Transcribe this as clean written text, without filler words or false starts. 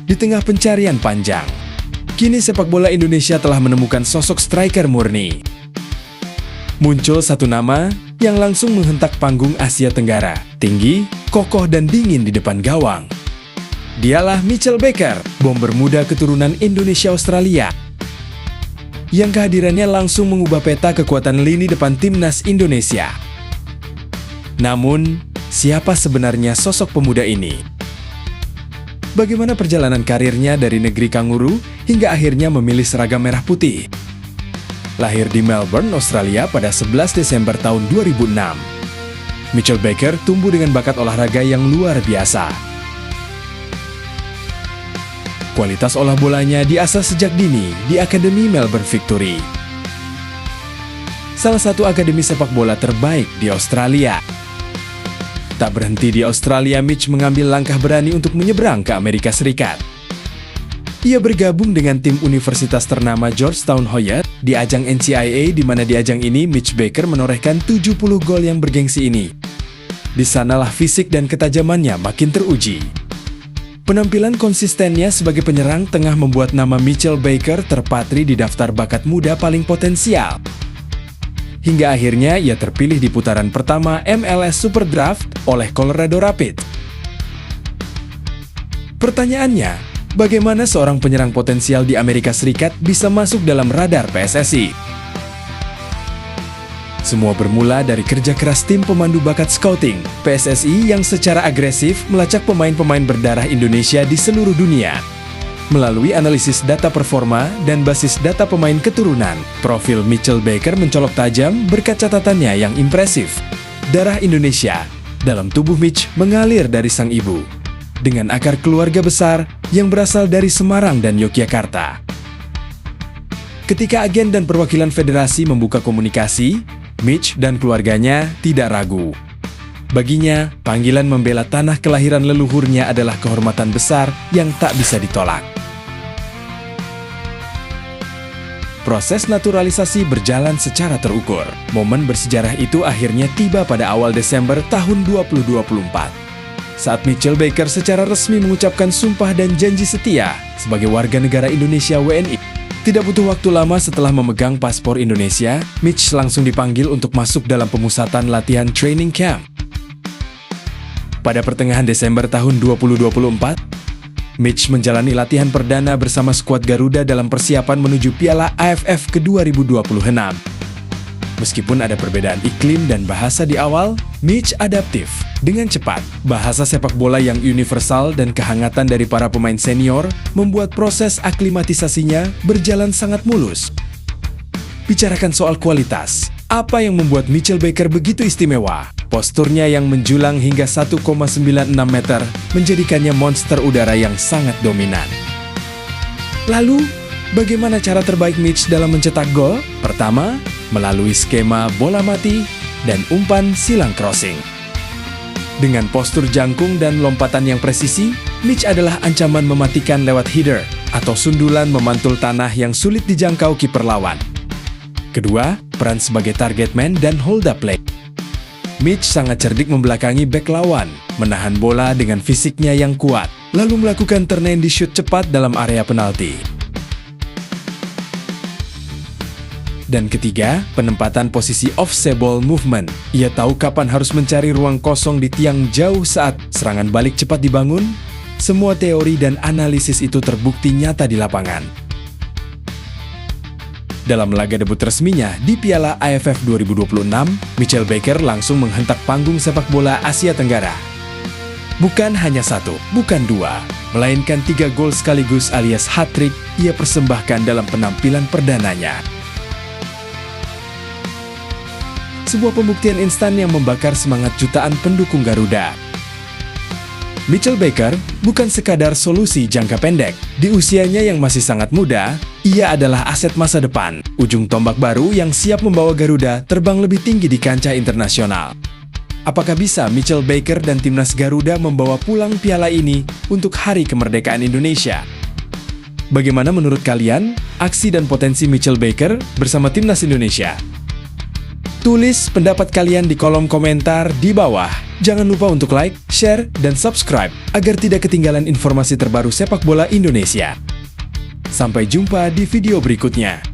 di tengah pencarian panjang. Kini sepak bola Indonesia telah menemukan sosok striker murni. Muncul satu nama yang langsung menghentak panggung Asia Tenggara, tinggi, kokoh dan dingin di depan gawang. Dialah Mitchell Baker, bomber muda keturunan Indonesia-Australia, yang kehadirannya langsung mengubah peta kekuatan lini depan timnas Indonesia. Namun, siapa sebenarnya sosok pemuda ini? Bagaimana perjalanan karirnya dari negeri kanguru hingga akhirnya memilih seragam merah putih? Lahir di Melbourne, Australia pada 11 Desember tahun 2006. Mitchell Baker tumbuh dengan bakat olahraga yang luar biasa. Kualitas olah bolanya diasah sejak dini di Akademi Melbourne Victory, salah satu akademi sepak bola terbaik di Australia. Tak berhenti di Australia, Mitch mengambil langkah berani untuk menyeberang ke Amerika Serikat. Ia bergabung dengan tim universitas ternama Georgetown Hoyt di ajang NCAA, di mana di ajang ini Mitch Baker menorehkan 70 gol yang bergengsi ini. Di sanalah fisik dan ketajamannya makin teruji. Penampilan konsistennya sebagai penyerang tengah membuat nama Mitchell Baker terpatri di daftar bakat muda paling potensial. Hingga akhirnya ia terpilih di putaran pertama MLS Super Draft oleh Colorado Rapids. Pertanyaannya, bagaimana seorang penyerang potensial di Amerika Serikat bisa masuk dalam radar PSSI? Semua bermula dari kerja keras tim pemandu bakat scouting PSSI yang secara agresif melacak pemain-pemain berdarah Indonesia di seluruh dunia. Melalui analisis data performa dan basis data pemain keturunan, profil Mitchell Baker mencolok tajam berkat catatannya yang impresif. Darah Indonesia dalam tubuh Mitch mengalir dari sang ibu, dengan akar keluarga besar yang berasal dari Semarang dan Yogyakarta. Ketika agen dan perwakilan federasi membuka komunikasi, Mitch dan keluarganya tidak ragu. Baginya, panggilan membela tanah kelahiran leluhurnya adalah kehormatan besar yang tak bisa ditolak. Proses naturalisasi berjalan secara terukur. Momen bersejarah itu akhirnya tiba pada awal Desember tahun 2024. Saat Mitchell Baker secara resmi mengucapkan sumpah dan janji setia sebagai warga negara Indonesia WNI. Tidak butuh waktu lama setelah memegang paspor Indonesia, Mitch langsung dipanggil untuk masuk dalam pemusatan latihan training camp. Pada pertengahan Desember tahun 2024, Mitch menjalani latihan perdana bersama skuad Garuda dalam persiapan menuju Piala AFF ke-2026. Meskipun ada perbedaan iklim dan bahasa di awal, Mitch adaptif. Dengan cepat, bahasa sepak bola yang universal dan kehangatan dari para pemain senior membuat proses aklimatisasinya berjalan sangat mulus. Bicarakan soal kualitas, apa yang membuat Mitchell Baker begitu istimewa? Posturnya yang menjulang hingga 1,96 meter menjadikannya monster udara yang sangat dominan. Lalu, bagaimana cara terbaik Mitch dalam mencetak gol? Pertama, melalui skema bola mati dan umpan silang crossing. Dengan postur jangkung dan lompatan yang presisi, Mitch adalah ancaman mematikan lewat header atau sundulan memantul tanah yang sulit dijangkau kiper lawan. Kedua, peran sebagai target man dan hold up play. Mitch sangat cerdik membelakangi bek lawan, menahan bola dengan fisiknya yang kuat, lalu melakukan turn and shoot cepat dalam area penalti. Dan ketiga, penempatan posisi offside ball movement. Ia tahu kapan harus mencari ruang kosong di tiang jauh saat serangan balik cepat dibangun. Semua teori dan analisis itu terbukti nyata di lapangan. Dalam laga debut resminya di Piala AFF 2026, Mitchell Baker langsung menghentak panggung sepak bola Asia Tenggara. Bukan hanya satu, bukan dua, melainkan 3 gol sekaligus alias hat-trick ia persembahkan dalam penampilan perdananya. Sebuah pembuktian instan yang membakar semangat jutaan pendukung Garuda. Mitchell Baker bukan sekadar solusi jangka pendek. Di usianya yang masih sangat muda, ia adalah aset masa depan, ujung tombak baru yang siap membawa Garuda terbang lebih tinggi di kancah internasional. Apakah bisa Mitchell Baker dan timnas Garuda membawa pulang piala ini untuk Hari Kemerdekaan Indonesia? Bagaimana menurut kalian aksi dan potensi Mitchell Baker bersama timnas Indonesia? Tulis pendapat kalian di kolom komentar di bawah. Jangan lupa untuk like, share, dan subscribe agar tidak ketinggalan informasi terbaru sepak bola Indonesia. Sampai jumpa di video berikutnya.